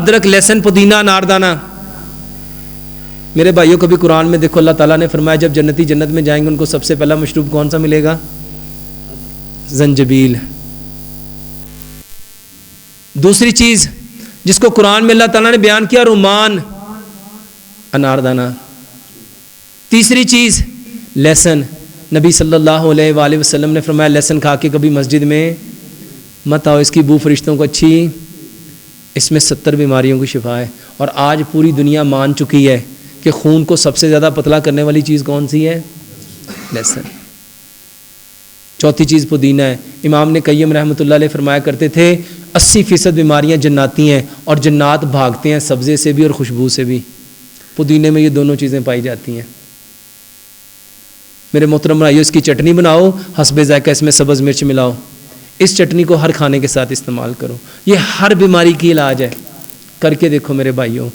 ادرک، لہسن، پودینہ، اناردانہ. میرے بھائیوں کبھی قرآن میں دیکھو اللہ تعالیٰ نے فرمایا جب جنتی جنت میں جائیں گے ان کو سب سے پہلا مشروب کون سا ملے گا؟ زنجبیل. دوسری چیز جس کو قرآن میں اللہ تعالیٰ نے بیان کیا رومان، اناردانہ. تیسری چیز لہسن. نبی صلی اللہ علیہ وآلہ وسلم نے فرمایا لہسن کھا کے کبھی مسجد میں مت آؤ، اس کی بو فرشتوں کو اچھی، اس میں 70 بیماریوں کی شفا ہے. اور آج پوری دنیا مان چکی ہے کہ خون کو سب سے زیادہ پتلا کرنے والی چیز کون سی ہے؟ لہسن. چوتھی چیز پودینہ ہے. امام نے قیم رحمۃ اللہ علیہ فرمایا کرتے تھے 80% بیماریاں جناتی ہیں اور جنات بھاگتے ہیں سبزے سے بھی اور خوشبو سے بھی. پودینے میں یہ دونوں چیزیں پائی جاتی ہیں. میرے محترم بھائیو اس کی چٹنی بناؤ، حسب ذائقہ اس میں سبز مرچ ملاؤ. اس چٹنی کو ہر کھانے کے ساتھ استعمال کرو، یہ ہر بیماری کی علاج ہے. کر کے دیکھو میرے بھائیوں.